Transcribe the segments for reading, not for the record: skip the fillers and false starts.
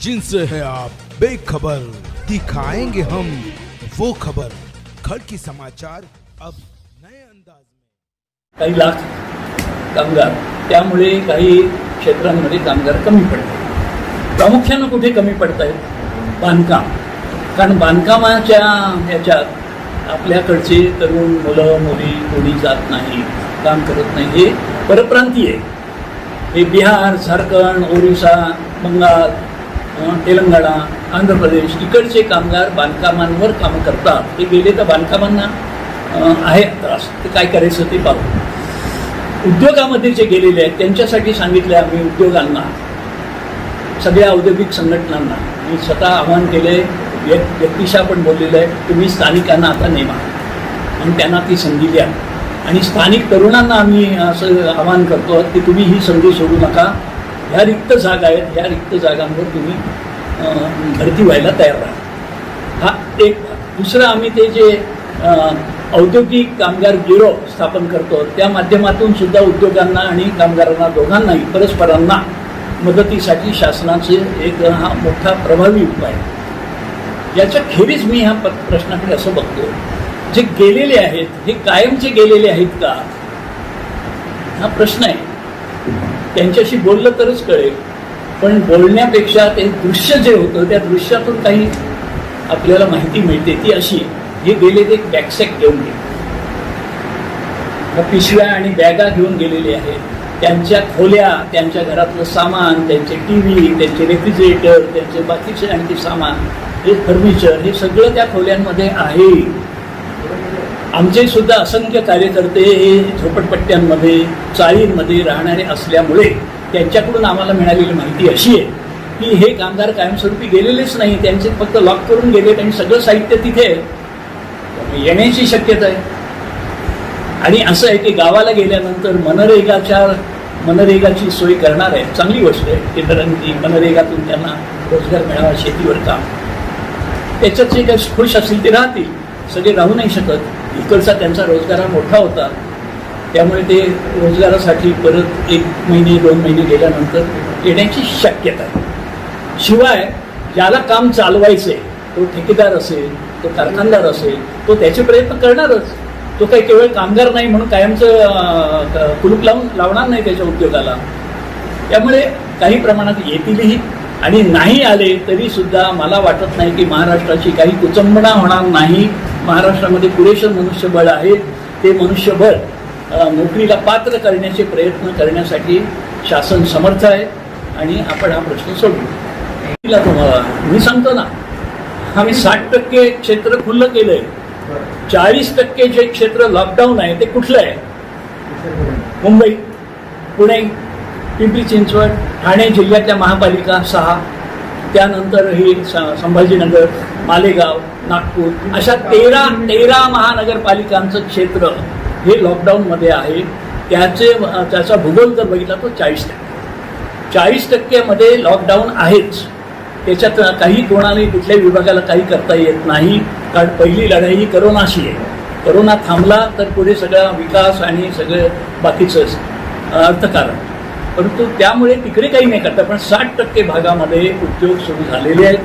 जिनसे है आप बेखबर, दिखाएंगे हम वो खबर। खड़की समाचार अब नए अंदाज में। काही लाख कामगार, त्यामुळे काही क्षेत्रांमध्ये कामगार कमी पडतात। प्रामुख्याने कुठे कमी पडत आहेत? बांधकाम। कारण बांधकामाच्या ह्याच्यात आपल्याकडचे तरुण मुलं मुली कोणी जात नाही, काम करत नाही। हे परप्रांतीय, हे बिहार, झारखंड, ओरिसा, बंगाल, तेलंगणा, आंध्र प्रदेश इकडचे कामगार बांधकामांवर काम करतात। ते गेले तर बांधकामांना आहे त्रास, ते काय करायचं ते पाहू। उद्योगामध्ये जे गेलेले आहेत त्यांच्यासाठी सांगितलं आम्ही उद्योगांना, सगळ्या औद्योगिक संघटनांना मी स्वतः आवाहन केलंय, व्यक्तिशा पण बोललेलं आहे, तुम्ही स्थानिकांना आता नेमा आणि त्यांना ती संधी द्या। आणि स्थानिक तरुणांना आम्ही असं आवाहन करतो की तुम्ही ही संधी सोडू नका। ह्या रिक्त जागा आहेत, ह्या रिक्त जागांवर तुम्ही भरती व्हायला तयार राहा। हा एक। दुसरं, आम्ही ते जे औद्योगिक कामगार गिरोह स्थापन करतो त्या माध्यमातून सुद्धा उद्योगांना आणि कामगारांना दोघांनाही परस्परांना मदतीसाठी शासनाचे एक हा मोठा प्रभावी उपाय। याच्या खेरीज मी ह्या प्रश्नाकडे असं बघतो, जे गेलेले आहेत हे कायमचे गेलेले आहेत का, हा प्रश्न आहे। त्यांच्याशी बोललं तरच कळेल, पण बोलण्यापेक्षा ते दृश्य जे होतं त्या दृश्यातून काही आपल्याला माहिती मिळते। ती अशी, हे गेले ते बॅकसॅक घेऊन गेले, पिशव्या आणि बॅगा घेऊन गेलेले आहेत, त्यांच्या खोल्या, त्यांच्या घरातलं सामान, त्यांचे टीव्ही, त्यांचे रेफ्रिजरेटर, त्यांचे बाकीचे आणखी सामान, हे फर्निचर, हे सगळं त्या खोल्यांमध्ये आहे। आमचे सुद्धा असंख्य कार्यकर्ते हे झोपडपट्ट्यांमध्ये, चाळींमध्ये राहणारे असल्यामुळे त्यांच्याकडून आम्हाला मिळालेली माहिती अशी आहे की हे कामगार कायमस्वरूपी गेलेलेच नाही, त्यांचे फक्त लॉक करून गेले आणि सगळं साहित्य तिथे येण्याची शक्यता आहे। आणि असं आहे की गावाला गेल्यानंतर मनरेगाची सोय करणार आहे, चांगली गोष्ट आहे। केंद्रांनी मनरेगातून त्यांना रोजगार मिळावा, शेतीवर काम, त्याच्यात जे काही खुश असतील ते राहतील, सगळे राहू नाही शकत। इकडचा त्यांचा रोजगार मोठा होता, त्यामुळे ते रोजगारासाठी परत 1 महिने 2 महिने गेल्यानंतर येण्याची शक्यता आहे। शिवाय ज्याला काम चालवायचे, तो ठेकेदार असेल, तो कारखानदार असेल, तो त्याचे प्रयत्न करणारच। तो काही केवळ कामगार नाही म्हणून कायमचं कुलूप लावणार नाही त्याच्या उद्योगाला। त्यामुळे काही प्रमाणात येतीलही, आणि नाही आले तरी सुद्धा मला वाटत नाही की महाराष्ट्राची काही कुचंबणा होणार नाही। महाराष्ट्रामध्ये पुरेसं मनुष्यबळ आहे, ते मनुष्यबळ नोकरीला पात्र करण्याचे प्रयत्न करण्यासाठी शासन समर्थ आहे आणि आपण हा प्रश्न सोडू। तुम्हाला मी सांगतो ना, आम्ही 60% क्षेत्र खुलं केलंय, 40% जे क्षेत्र लॉकडाऊन आहे ते कुठलं आहे? मुंबई, पुणे, पिंपरी चिंचवड, ठाणे जिल्ह्यातल्या महापालिका 6, त्यानंतर ही संभाजीनगर, मालेगाव, नागपूर, अशा 13 महानगरपालिकांचं क्षेत्र हे लॉकडाऊनमध्ये आहे। त्याचा भूगोल जर बघितला तर 40% लॉकडाऊन आहेच। त्याच्यात काही कोणालाही कुठल्याही विभागाला काही करता येत नाही, कारण पहिली लढाई ही करोनाशी आहे। करोना थांबला तर पुढे सगळा विकास आणि सगळं बाकीचं अर्थकारण, परंतु त्यामुळे तिकडे काही नाही करता। पण 60% भागामध्ये उद्योग सुरू झालेले आहेत,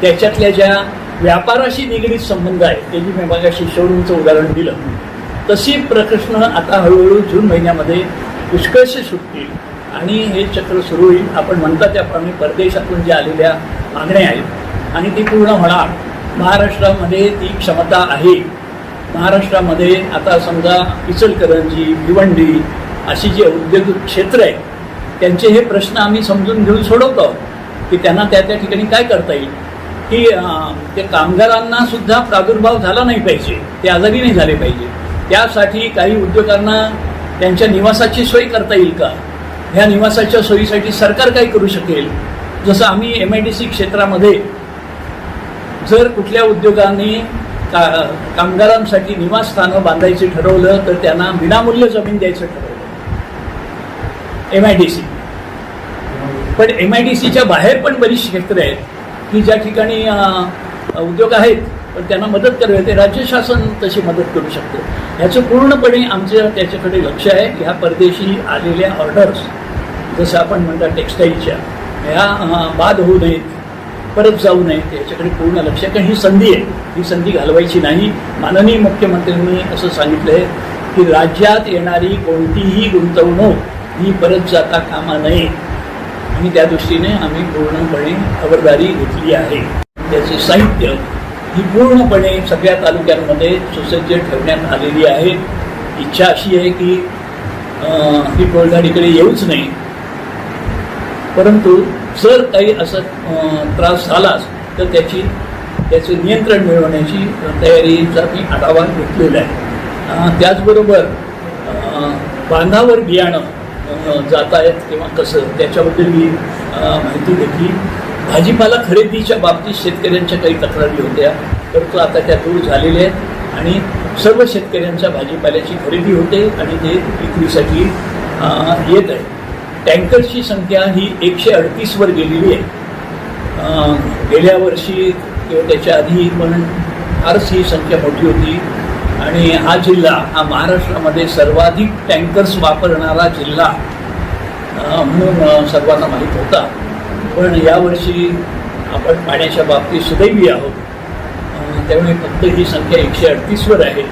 त्याच्यातल्या ज्या व्यापाराशी निगडीत संबंध आहे, त्याची मी मगाशी शोरूमचं उदाहरण दिलं, तशी प्रश्न आता हळूहळू जून महिन्यामध्ये पुष्कळसे सुटतील आणि हे चक्र सुरू होईल। आपण म्हणता त्याप्रमाणे परदेशातून ज्या आलेल्या मागण्या आहेत आणि ती पूर्ण होणार। महाराष्ट्रामध्ये ती क्षमता आहे। महाराष्ट्रामध्ये आता समजा इचलकरंजी, भिवंडी अशी जी औद्योगिक क्षेत्र आहे त्यांचे हे प्रश्न आम्ही समजून घेऊन सोडवतो की त्यांना त्या ठिकाणी काय करता येईल, की त्या कामगारांना सुद्धा प्रादुर्भाव झाला नाही पाहिजे, ते आजारी नाही झाले पाहिजे। त्यासाठी काही उद्योगांना त्यांच्या निवासाची सोय करता येईल का, ह्या निवासाच्या सोयीसाठी सरकार काय करू शकेल। जसं आम्ही MIDC क्षेत्रामध्ये जर कुठल्या उद्योगाने कामगारांसाठी निवासस्थानं बांधायचे ठरवलं तर त्यांना विनामूल्य जमीन द्यायचं ठरवलं MIDC। पण MIDCच्या बाहेर पण बरीच क्षेत्र आहेत की ज्या ठिकाणी उद्योग आहेत पण त्यांना मदत करावी, ते राज्य शासन तशी मदत करू शकतो। ह्याचं पूर्णपणे आमचं त्याच्याकडे लक्ष आहे। ह्या परदेशी आलेल्या ऑर्डर्स, जसं आपण म्हणता टेक्स्टाईलच्या, ह्या बाद होऊ नयेत, परत जाऊ नये याच्याकडे पूर्ण लक्ष, कारण ही संधी आहे, ही संधी घालवायची नाही. माननीय मुख्यमंत्र्यांनी असं सांगितलं आहे की राज्यात येणारी कोणतीही गुंतवणूक ही परत जाता कामा नये, आणि त्या दृष्टीने आम्ही पूर्णपणे खबरदारी घेतली आहे. त्याचे साहित्य ही पूर्णपणे सगळ्या तालुक्यांमध्ये सुसज्ज ठेवण्यात आलेली आहे. इच्छा अशी आहे की ही टोळधाड इकडे येऊच नाही, परंतु जर काही असं त्रास झालाच तर त्याचे नियंत्रण मिळवण्याची तयारीचा मी आढावा घेतलेला आहे. त्याचबरोबर बांधावर बियाणं जात आहेत किंवा कसं त्याच्याबद्दल मी माहिती घेतली. भाजीपाला खरेदीच्या बाबतीत शेतकऱ्यांच्या काही तक्रारी होत्या, परंतु आता त्या दूर झालेल्या आहेत आणि सर्व शेतकऱ्यांच्या भाजीपाल्याची खरेदी होते आणि ते विक्रीसाठी येत आहे. टँकर्सची संख्या ही 138 वर गेलेली आहे. गेल्या वर्षी किंवा त्याच्या आधी पण फारच ही संख्या मोठी होती, आणि हा जिल्हा हा महाराष्ट्रामध्ये सर्वाधिक टँकर्स वापरणारा जिल्हा म्हणून सर्वांना माहीत होता. पण यावर्षी आपण पाण्याच्या बाबतीत सुदैवी आहोत, त्यामुळे फक्त ही संख्या 138 वर आहे.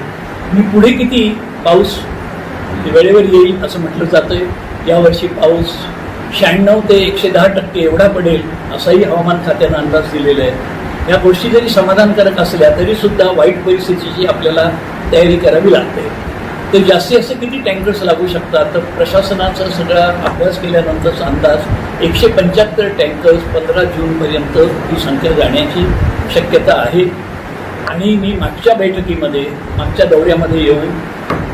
मी पुढे किती पाऊस वेळेवर येईल असं म्हटलं जातंय. यावर्षी पाऊस 96 ते 110% एवढा पडेल असाही हवामान खात्यानं अंदाज दिलेला आहे. या गोष्टी जरी समाधानकारक असल्या तरी सुद्धा वाईट परिस्थितीची आपल्याला तयारी करावी लागते. तर जास्तीत जास्त किती टँकर्स लागू शकतात, तर प्रशासनाचा सगळा अभ्यास केल्यानंतरचा अंदाज 175 टँकर्स 15 जूनपर्यंत ही संख्या जाण्याची शक्यता आहे. आणि मी मागच्या दौऱ्यामध्ये येऊन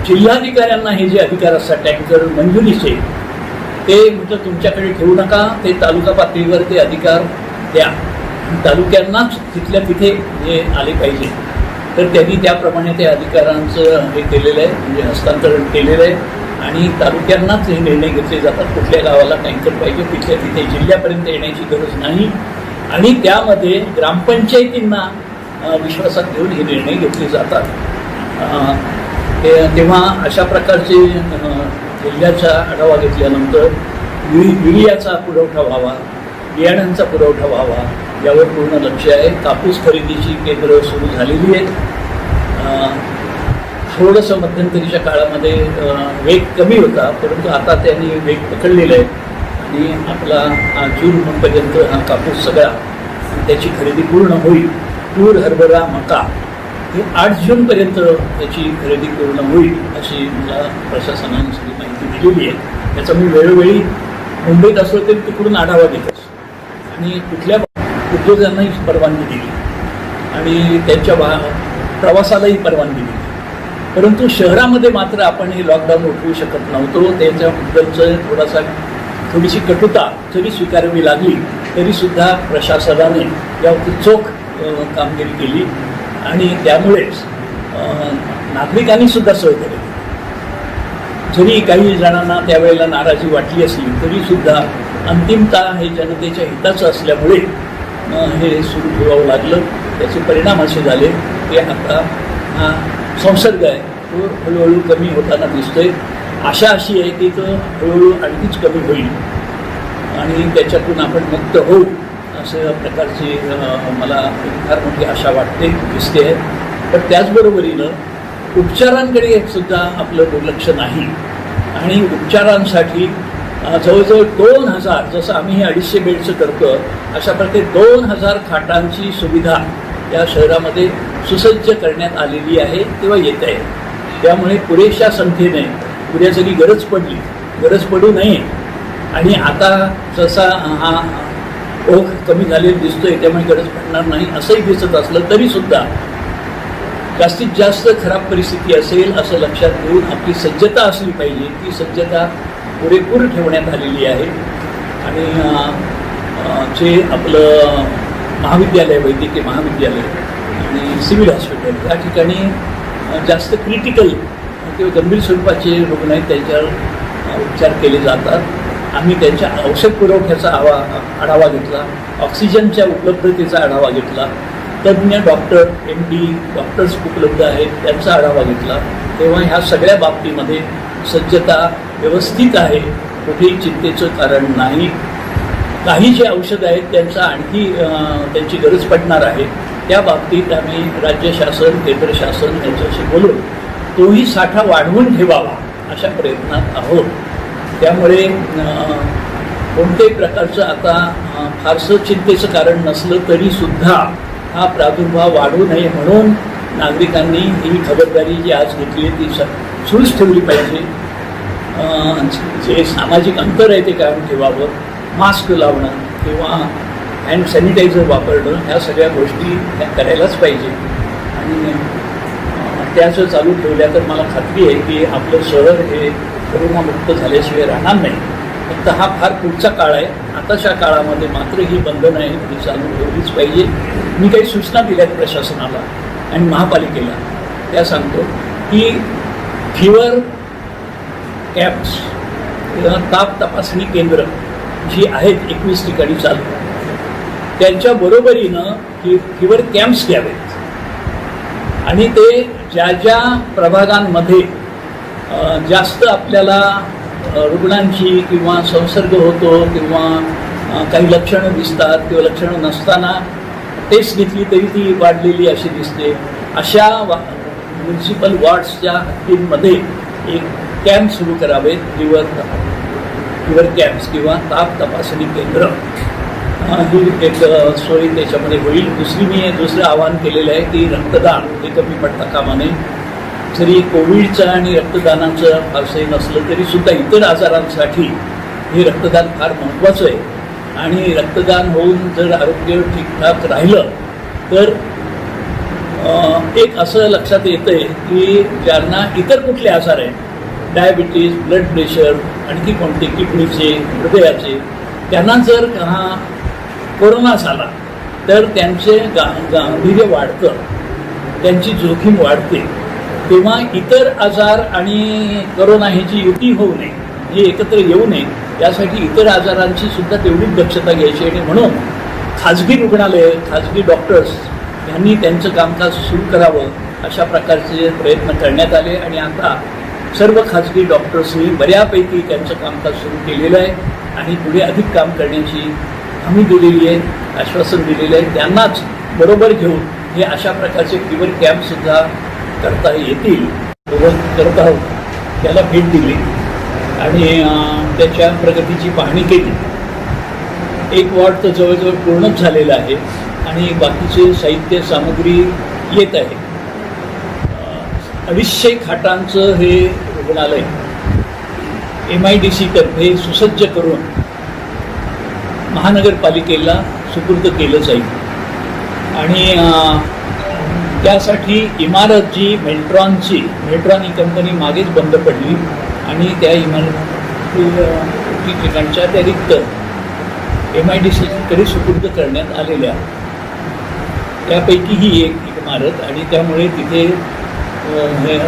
जिल्हाधिकाऱ्यांना हे जे अधिकार असतात टँकर मंजुरीचे, ते म्हटलं तुमच्याकडे ठेवू नका, ते तालुका पातळीवर ते अधिकार द्या, तालुक्यांनाच तिथल्या तिथे हे आले पाहिजे. तर त्यांनी त्याप्रमाणे त्या अधिकारांचं हे केलेलं आहे, म्हणजे हस्तांतरण केलेलं आहे, आणि तालुक्यांनाच हे निर्णय घेतले जातात कुठल्या गावाला टँकर पाहिजे, तिथल्या तिथे जिल्ह्यापर्यंत येण्याची गरज नाही. आणि त्यामध्ये ग्रामपंचायतींना विश्वासात घेऊन हे निर्णय घेतले जातात. तेव्हा अशा प्रकारचे जिल्ह्याचा आढावा घेतल्यानंतर युरियाचा पुरवठा व्हावा, बियाण्यांचा पुरवठा व्हावा यावर पूर्ण लक्ष आहे. कापूस खरेदीची केंद्र सुरू झालेली आहेत. थोडंसं मध्यंतरीच्या काळामध्ये वेग कमी होता, परंतु आता त्यांनी वेग पकडलेला आहे आणि आपला जूनपर्यंत हा कापूस सगळा त्याची खरेदी पूर्ण होईल. तूर, हरभरा, मका हे 8 जूनपर्यंत त्याची खरेदी पूर्ण होईल अशी मला प्रशासनाने सगळी माहिती दिलेली आहे. त्याचा मी वेळोवेळी मुंबईत असलो तरी तिकडून आढावा घेत असतो, आणि कुठल्या उद्योगांनाही परवानगी दिली आणि त्यांच्या प्रवासालाही परवानगी दिली. परंतु शहरामध्ये मात्र आपण हे लॉकडाऊन उठवू शकत नव्हतो. त्याच्याबद्दलचं थोडीशी कटुता जरी स्वीकारावी लागली तरीसुद्धा प्रशासनाने यावरती चोख कामगिरी केली, आणि त्यामुळेच नागरिकांनी सुद्धा सोय केली. जरी काही जणांना त्यावेळेला नाराजी वाटली असली तरीसुद्धा अंतिमतः हे जनतेच्या हिताचं असल्यामुळे हे सुरू ठेवावं लागलं. त्याचे परिणाम असे झाले की आता हा संसर्ग आहे तो हळूहळू कमी होताना दिसतोय. आशा अशी आहे की तो हळूहळू आणखीच कमी होईल आणि त्याच्यातून आपण मुक्त होऊ अशा प्रकारची मला फार मोठी आशा वाटते, दिसते आहे. पण त्याचबरोबरीनं उपचारांकडे सुद्धा आपलं दुर्लक्ष नाही, आणि उपचारांसाठी जवळजवळ 2000, जसं आम्ही हे 250 बेडचं करतो अशा प्रकारे 2000 खाटांची सुविधा या शहरामध्ये सुसज्ज करण्यात आलेली आहे किंवा येत आहे. त्यामुळे पुरेशा संख्येने उद्या जरी गरज पडू नये, आणि आता जसा हा ओघ कमी झालेला दिसतोय त्यामुळे गरज पडणार नाही असंही दिसत असलं तरीसुद्धा जास्तीत जास्त खराब परिस्थिती असेल असं लक्षात घेऊन आपली सज्जता असली पाहिजे. ती सज्जता पुरेपूर ठेवण्यात आलेली आहे. आणि जे आपलं महाविद्यालय, वैद्यकीय महाविद्यालय आणि सिव्हिल हॉस्पिटल या ठिकाणी जास्त क्रिटिकल किंवा गंभीर स्वरूपाचे रुग्ण आहेत, त्यांच्यावर उपचार केले जातात. आम्ही त्यांच्या औषध पुरवठ्याचा आढावा घेतला, ऑक्सिजनच्या उपलब्धतेचा आढावा घेतला, तज्ज्ञ डॉक्टर, MD डॉक्टर्स उपलब्ध आहेत त्यांचा आढावा घेतला. तेव्हा ह्या सगळ्या बाबतीमध्ये सज्जता व्यवस्थित आहे, कुठेही चिंतेचं कारण नाही. काही जे औषधं आहेत त्यांचा आणखी त्यांची गरज पडणार आहे. त्या बाबतीत आम्ही राज्य शासन केंद्र शासन यांच्याशी बोलून तोही साठा वाढवून ठेवावा अशा प्रयत्नात आहोत. त्यामुळे कोणत्याही प्रकारचं आता फारसं चिंतेचं कारण नसलं तरीसुद्धा हा प्रादुर्भाव वाढू नये म्हणून नागरिकांनी ही खबरदारी जी आज घेतली ती सुरूच ठेवली पाहिजे. जे सामाजिक अंतर आहे ते कायम ठेवावं, मास्क लावणं किंवा हँड सॅनिटायझर वापरणं ह्या सगळ्या गोष्टी त्या करायलाच पाहिजे. आणि त्या जर चालू ठेवल्या तर मला खात्री आहे की आपलं शहर हे कोरोनामुक्त झाल्याशिवाय राहणार नाही. फक्त हा फार पुढचा काळ आहे. आताच्या काळामध्ये मात्र ही बंधनं आहे ती चालू ठेवलीच पाहिजे. मी काही सूचना दिल्यात प्रशासनाला आणि महापालिकेला. त्या सांगतो की फिवर कॅम्प्स किंवा ताप तपासणी केंद्र जी आहेत 21 ठिकाणी चालू, त्यांच्या बरोबरीनं फिवर कॅम्प्स घ्यावेत आणि ते ज्या ज्या प्रभागांमध्ये जास्त आपल्याला रुग्णांची किंवा संसर्ग होतो किंवा काही लक्षणं दिसतात किंवा लक्षणं नसताना टेस्ट घेतली तरी ती वाढलेली अशी दिसते, अशा म्युन्सिपल वॉर्ड्सच्या हद्दींमध्ये एक कॅम्प सुरू करावेत. फिवर कॅम्प्स किंवा ताप तपासणी केंद्र ही एक सोय त्याच्यामध्ये होईल. दुसरं आवाहन केलेलं आहे की रक्तदान हे कमी पडता कामा नये. जरी कोविडचं आणि रक्तदानाचं फारसंही नसलं तरीसुद्धा इतर आजारांसाठी हे रक्तदान फार महत्त्वाचं आहे. आणि रक्तदान होऊन जर आरोग्य ठीकठाक राहिलं तर एक असं लक्षात येतं आहे की ज्यांना इतर कुठले आजार आहेत, डायबिटीज, ब्लड प्रेशर, आणखी कोणते किडनीचे, हृदयाचे, त्यांना जर हा कोरोना झाला तर त्यांचे गांभीर्य वाढतं, त्यांची जोखीम वाढते. तेव्हा इतर आजार आणि कोरोना ह्याची युती होऊ नये, हे एकत्र येऊ नये, यासाठी इतर आजारांची सुद्धा तेवढीच दक्षता घ्यायची. आणि म्हणून खाजगी रुग्णालय, खाजगी डॉक्टर्स यांनी त्यांचं कामकाज सुरू करावं अशा प्रकारचे प्रयत्न करण्यात आले. आणि आता सर्व खाजगी डॉक्टर्सनी बऱ्यापैकी त्यांचं कामकाज सुरू केलेलं आहे आणि पुढे अधिक काम करण्याची हमी दिलेली आहे, आश्वासन दिलेलं आहे. त्यांनाच बरोबर घेऊन हे अशा प्रकारचे फिवर कॅम्पसुद्धा करता येतील. करत आहोत, त्याला भेट दिली आणि त्याच्या प्रगतीची पाहणी केली. एक वॉर्ड तर जवळजवळ पूर्णच झालेलं आहे आणि बाकीचे साहित्य सामग्री येत आहे. 250 खाटांचं हे रुग्णालय MIDC तर्फे सुसज्ज करून महानगरपालिकेला सुपूर्द केलं जाईल. आणि त्यासाठी इमारत जी मेल्ट्रॉन ही कंपनी मागेच बंद पडली आणि त्या इमारती ठिकाणच्या त्या रिक्त MIDCकडे सुपूर्द करण्यात आलेल्या, त्यापैकी ही एक इमारत. आणि त्यामुळे तिथे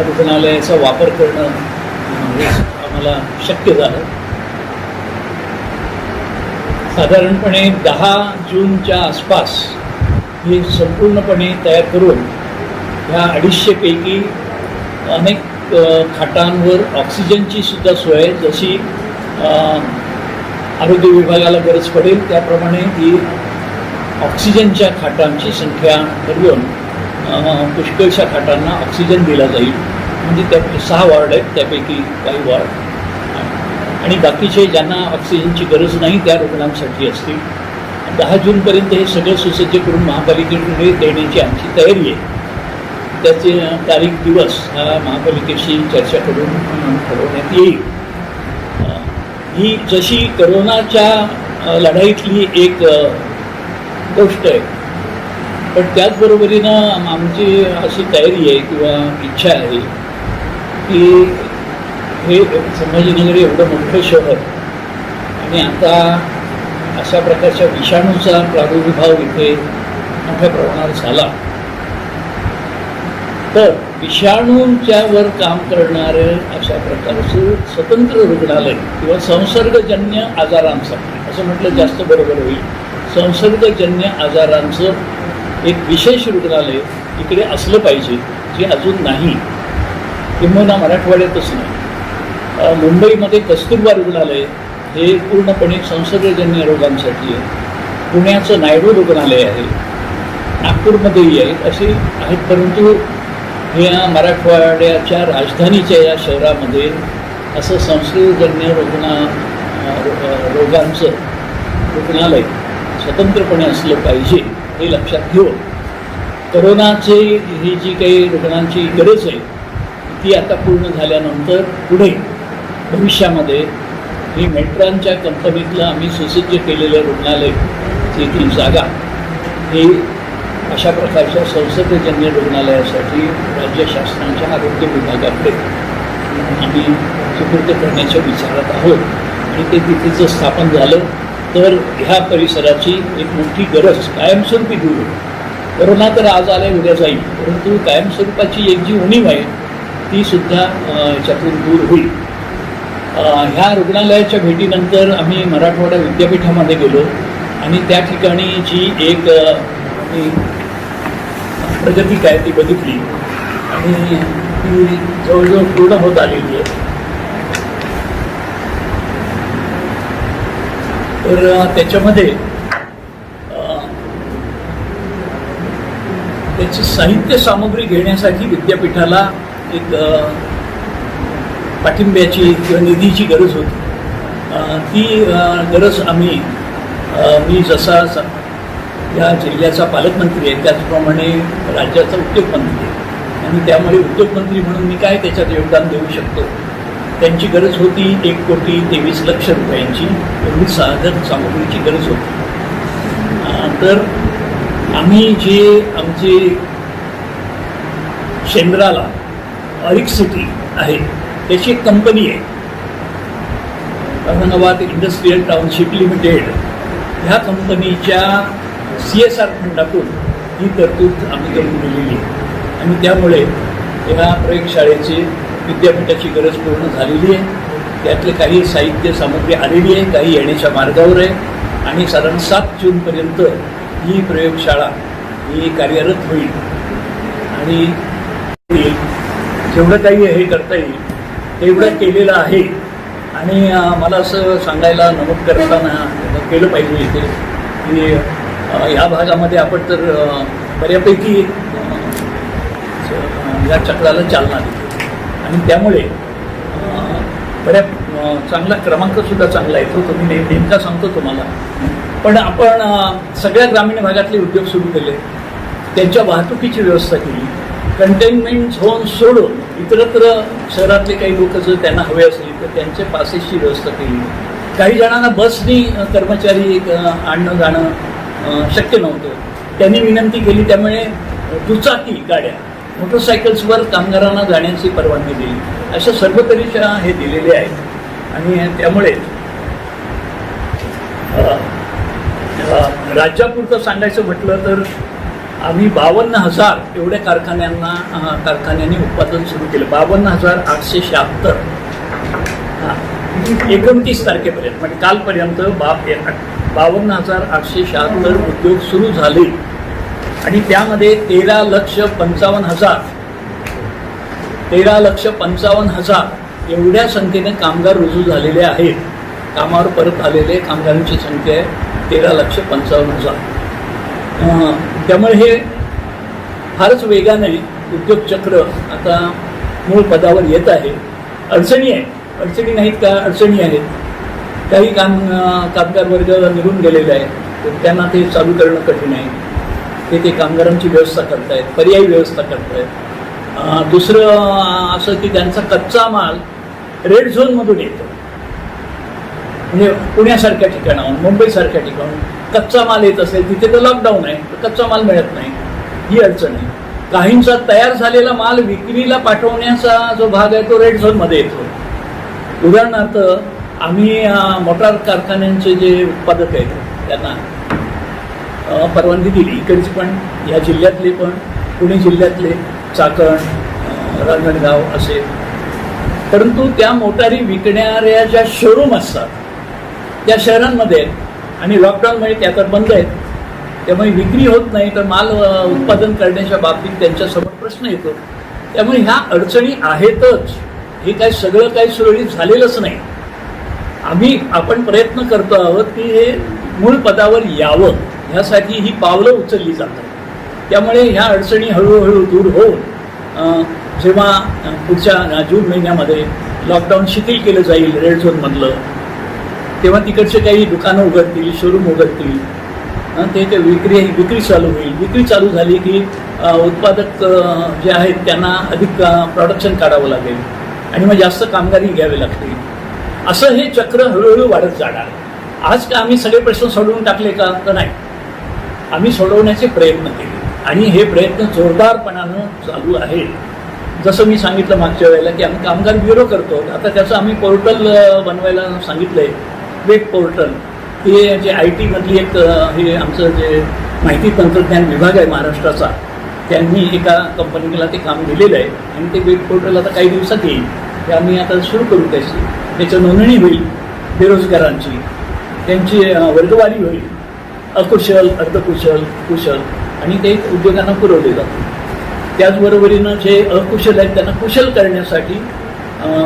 रुग्णालयाचा वापर करणं आम्हाला शक्य झालं. साधारणपणे 10 जूनच्या आसपास हे संपूर्णपणे तयार करून ह्या 250 पैकी अनेक खाटांवर ऑक्सिजनची सुद्धा सोय, जशी आरोग्य विभागाला गरज पडेल त्याप्रमाणे ही ऑक्सिजनच्या खाटांची संख्या ठरवून पुष्कळशा खाटांना ऑक्सिजन दिला जाईल. म्हणजे त्यापैकी 6 वॉर्ड आहेत, त्यापैकी काही वॉर्ड आणि बाकीचे ज्यांना ऑक्सिजनची गरज नाही त्या रुग्णांसाठी असतील. 10 जूनपर्यंत हे सगळं सुसज्ज करून महापालिकेकडे देण्याची आमची तयारी आहे. त्याचे तारीख दिवस हा महापालिकेशी चर्चा करून ठरवण्यात येईल. ही जशी करोनाच्या लढाईतली एक गोष्ट आहे, पण त्याचबरोबरीनं आमची अशी तयारी आहे किंवा इच्छा आहे की हे संभाजीनगर एवढं मोठं शहर आणि आता अशा प्रकारच्या विषाणूचा प्रादुर्भाव इथे मोठ्या प्रमाणात झाला तर विषाणूंच्यावर काम करणारं अशा प्रकारचं स्वतंत्र रुग्णालय किंवा संसर्गजन्य आजारांसाठी, असं म्हटलं जास्त बरोबर होईल, संसर्गजन्य आजारांचं एक विशेष रुग्णालय इकडे असलं पाहिजे, जे अजून नाही. किंबहुना मराठवाड्यातच नाही, मुंबईमध्ये कस्तुरबा रुग्णालय हे पूर्णपणे संसर्गजन्य रोगांसाठी आहे. पुण्याचं नायडू रुग्णालय आहे, नागपूरमध्येही आहेत, असे आहेत. परंतु या मराठवाड्याच्या राजधानीच्या या शहरामध्ये असं संसर्गजन्य रोगांचं रुग्णालय स्वतंत्रपणे असलं पाहिजे हे लक्षात घेऊन करोनाचे ही जी काही रुग्णांची गरज आहे ती आता पूर्ण झाल्यानंतर पुढे भविष्यामध्ये ही मेट्रॉनच्या कंपनीतलं आम्ही सुसज्ज केलेलं रुग्णालय ती जागा ही अशा प्रकारच्या संसर्गजन्य रुग्णालयासाठी राज्य शासनाच्या आरोग्य विभागाकडे आम्ही सुपूर्द करण्याच्या विचारात आहोत. आणि ते तिथे जर स्थापन झालं तर ह्या परिसराची एक मोठी गरज कायमस्वरूपी दूर होईल. कोरोना तर आज आले उद्या जाईल, परंतु कायमस्वरूपाची एक जी उणीव आहे ती सुद्धा याच्यातून दूर होईल. ह्या रुग्णालयाच्या भेटीनंतर आम्ही मराठवाडा विद्यापीठामध्ये गेलो आणि त्या ठिकाणी जी एक प्रगती काय ती बघितली आणि ती जवळजवळ पूर्ण होत आलेली आहे. तर त्याच्यामध्ये त्याची साहित्य सामग्री घेण्यासाठी विद्यापीठाला एक पाठिंब्याची किंवा निधीची गरज होती. ती गरज आम्ही मी जसा या जिल्ह्याचा पालकमंत्री आहे त्याचप्रमाणे राज्याचा उद्योगमंत्री आहे आणि त्यामुळे उद्योगमंत्री म्हणून मी काय त्याच्यात योगदान देऊ शकतो. त्यांची गरज होती 1,23,00,000 रुपयांची, एवढी साधन सामग्रीची गरज होती. तर आम्ही जे आमची शेंद्राला ऑरिक सिटी आहे त्याची एक कंपनी आहे, औरंगाबाद इंडस्ट्रियल टाउनशिप लिमिटेड, ह्या कंपनीच्या CSR फंडातून ही तरतूद आम्ही करून दिलेली आहे आणि त्यामुळे या प्रयोगशाळेची विद्यापीठाची गरज पूर्ण झालेली आहे. त्यातले काही साहित्य सामग्री आलेली आहे, काही येण्याच्या मार्गावर आहे आणि साधारण 7 जूनपर्यंत ही प्रयोगशाळा ही कार्यरत होईल आणि जेवढं काही हे करता येईल तेवढं केलेलं आहे. आणि मला असं सांगायला नमूद करताना केलं पाहिजे इथे की या भागामध्ये आपण तर बऱ्यापैकी या चक्राला चालना देतो आणि त्यामुळे बऱ्या चांगला क्रमांकसुद्धा चांगला येतो. तो मी नेमका सांगतो तुम्हाला. पण आपण सगळ्या ग्रामीण भागातले उद्योग सुरू केले, त्यांच्या वाहतुकीची व्यवस्था केली, कंटेनमेंट झोन सोडून इतरत्र शहरातले काही लोक जर त्यांना हवे असले तर त्यांच्या पासेसची व्यवस्था केली. काही जणांना बसनी कर्मचारी आणणं जाणं शक्य नव्हतं, त्यांनी विनंती केली, त्यामुळे दुचाकी गाड्या मोटरसायकल्सवर कामगारांना जाण्याची परवानगी दिली. अशा सर्व तऱ्हेच्या हे दिलेले आहेत आणि त्यामुळे राज्यापुरतं सांगायचं म्हटलं तर आम्ही 52,000 एवढ्या कारखान्यांनी उत्पादन सुरू केलं. 52,876 29 तारखेपर्यंत म्हणजे कालपर्यंत 52,876 उद्योग सुरू झाले आणि त्यामध्ये 13,55,000 एवढ्या संख्येने कामगार रुजू झालेले आहेत. कामावर परत आलेले कामगारांची संख्या आहे 13,55,000. त्यामुळे हे फारच वेगाने उद्योगचक्र आता मूळ पदावर येत आहे. अडचणी नाहीत का? अडचणी आहेत. काही कामगार वर्ग निघून गेलेले आहेत, त्यांना ते चालू करणं कठीण आहे. ते कामगारांची व्यवस्था करतायत, पर्यायी व्यवस्था करतायत. दुसरं असं की त्यांचा कच्चा माल रेड झोनमधून येतो, म्हणजे पुण्यासारख्या ठिकाणाहून, मुंबईसारख्या ठिकाणाहून कच्चा माल येत असेल तिथे तर लॉकडाऊन आहे, तर कच्चा माल मिळत नाही, ही अडचण आहे. काहींचा तयार झालेला माल विक्रीला पाठवण्याचा जो भाग आहे तो रेड झोनमध्ये येतो. उदाहरणार्थ आम्ही मोटार कारखान्यांचे जे उत्पादक आहेत त्यांना परवानगी दिली, इकडची पण, या जिल्ह्यातले पण, पुणे जिल्ह्यातले, चाकण, रांजणगाव असे. परंतु त्या मोटारी विकणाऱ्या ज्या शोरूम असतात त्या शहरांमध्ये आणि लॉकडाऊनमुळे त्या तर बंद आहेत, त्यामुळे विक्री होत नाही, तर माल उत्पादन करण्याच्या बाबतीत त्यांच्यासमोर प्रश्न येतो. त्यामुळे ह्या अडचणी आहेतच. हे काय सगळं काही सुरळीत झालेलंच नाही. आपण प्रयत्न करतो आहोत की हे मूळ पदावर यावं, ह्यासाठी ही पावलं उचलली जातात. त्यामुळे ह्या अडचणी हळूहळू दूर होऊन जेव्हा पुढच्या जून महिन्यामध्ये लॉकडाऊन शिथिल केलं जाईल रेड झोनमधलं, तेव्हा तिकडचे काही दुकानं उघडतील, शोरूम उघडतील, ते विक्री चालू होईल. विक्री चालू झाली की उत्पादक जे आहेत त्यांना अधिक प्रोडक्शन काढावं लागेल आणि मग जास्त कामगारी घ्यावे लागतील. असं हे चक्र हळूहळू वाढत जाणार. आज का आम्ही सगळे प्रश्न सोडवून टाकले का? तर नाही, आम्ही सोडवण्याचे प्रयत्न केले आणि हे प्रयत्न जोरदारपणानं चालू आहे. जसं मी सांगितलं मागच्या वेळेला की आम्ही कामगार ब्युरो करतो. आता त्याचं आम्ही पोर्टल बनवायला सांगितलं आहे, वेब पोर्टल. हे जे IT मधली एक हे आमचं जे माहिती तंत्रज्ञान विभाग आहे महाराष्ट्राचा, त्यांनी एका कंपनीला ते काम दिलेलं आहे आणि ते वेब पोर्टल आता काही दिवसात येईल. ते आम्ही आता सुरू करू. त्याची नोंदणी होईल बेरोजगारांची, त्यांची वर्गवारी होईल, अकुशल, अर्धकुशल, कुशल, आणि ते उद्योगांना पुरवले जातात. त्याचबरोबरीनं जे अकुशल आहेत त्यांना कुशल करण्यासाठी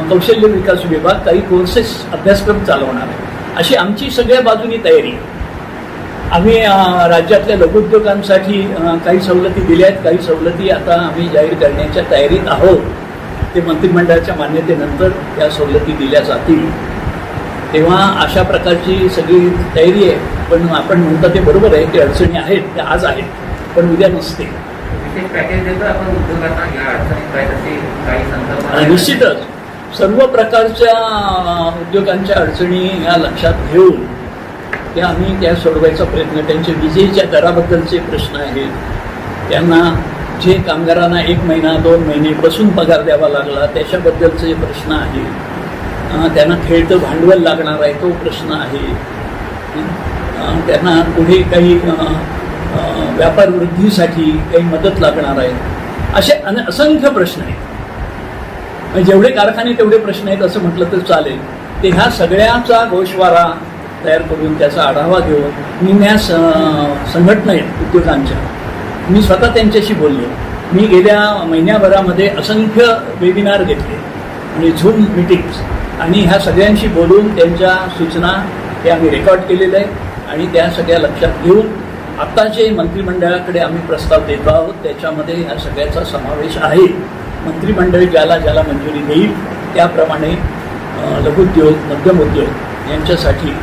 कौशल्य विकास विभाग काही कोर्सेस, अभ्यासक्रम चालवणार आहे. अशी आमची सगळ्या बाजूनी तयारी. आम्ही राज्यातल्या लघुउद्योगांसाठी काही सवलती दिल्या आहेत, काही सवलती आता आम्ही जाहीर करण्याच्या तयारीत आहोत. ते मंत्रिमंडळाच्या मान्यतेनंतर त्या सवलती दिल्या जातील. तेव्हा अशा प्रकारची सगळी तयारी आहे. पण आपण म्हणतो ते बरोबर आहे की अडचणी आहेत, त्या आज आहेत, पण उद्या नसते. निश्चितच सर्व प्रकारच्या उद्योगांच्या अडचणी या लक्षात घेऊन त्या सोडवायचा प्रयत्न. त्यांचे विजेच्या दराबद्दलचे प्रश्न आहेत, त्यांना जे कामगारांना 1 महिना 2 महिने बसून पगार द्यावा लागला त्याच्याबद्दलचे प्रश्न आहेत. त्यांना खेळतं भांडवल लागणार आहे तो प्रश्न आहे. त्यांना पुढे काही व्यापार वृद्धीसाठी काही मदत लागणार आहे. असे असंख्य प्रश्न आहेत. जेवढे कारखाने तेवढे प्रश्न आहेत असं म्हटलं तर चालेल. ते ह्या सगळ्याचा गोषवारा तयार करून त्याचा आढावा घेऊन निम्या संघटना आहेत उद्योगांच्या, मी स्वतः त्यांच्याशी बोललो. मी गेल्या महिन्याभरामध्ये असंख्य वेबिनार घेतले आणि झूम मीटिंग्स, आणि ह्या सगळ्यांशी बोलून त्यांच्या सूचना हे आम्ही रेकॉर्ड केलेल्या आहेत आणि त्या सगळ्या लक्षात घेऊन आत्ता जे मंत्रिमंडळाकडे आम्ही प्रस्ताव देतो आहोत त्याच्यामध्ये ह्या सगळ्याचा समावेश आहे. मंत्रिमंडळ ज्याला ज्याला मंजुरी देईल त्याप्रमाणे लघुउद्योग, मध्यम उद्योग यांच्यासाठी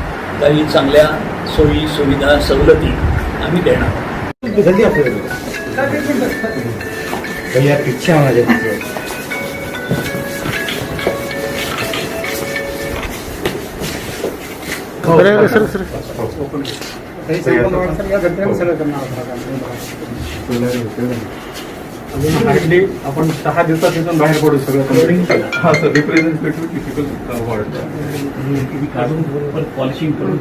काही चांगल्या सोयी, सुविधा, सवलती आम्ही देणार. हार्डली आपण 6 दिवसात इथून बाहेर पडू सगळं. हा सर, रिप्रेझेंटेटिव्ह टिपिकल वर्ड काढून पॉलिशिंग करून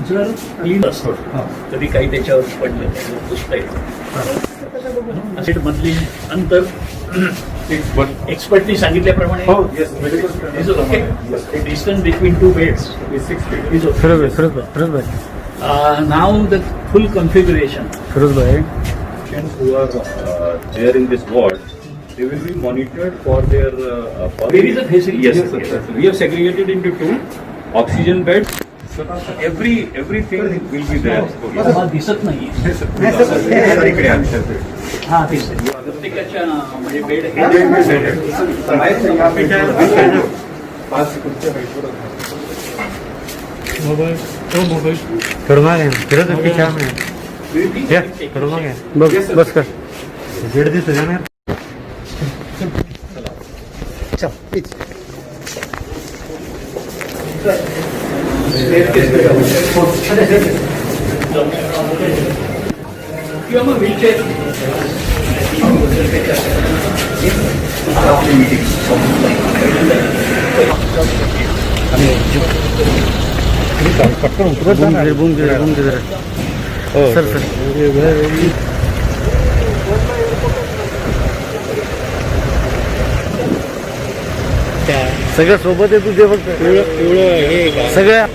जर क्लीन असतं कधी काही त्याच्यावर पडलं पुसता येतं. असे मधली अंतर एक्सपर्टनी सांगितल्याप्रमाणे distance between 2 beds is 6 feet. Firoz भाई, now the full configuration. Firoz भाई, who are there in this ward, they will be monitored for their There is a facility. Yes, sir. We have segregated into 2 oxygen beds. Everything will be there. मला दिसत नाही. हा तेच प्रत्येकाच्या म्हणजे bed थोडं मागे फिरोज पीछे में या थोडं मागे बस कर जेड दिसत जाणार. किंवा मग व्हीलचेअर बूम किधर सर सगळ्या सोबत आहे तुझे फक्त सगळ्या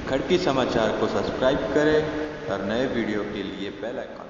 खड़की समाचार को सब्सक्राइब करें और नए वीडियो के लिए बेल आइकन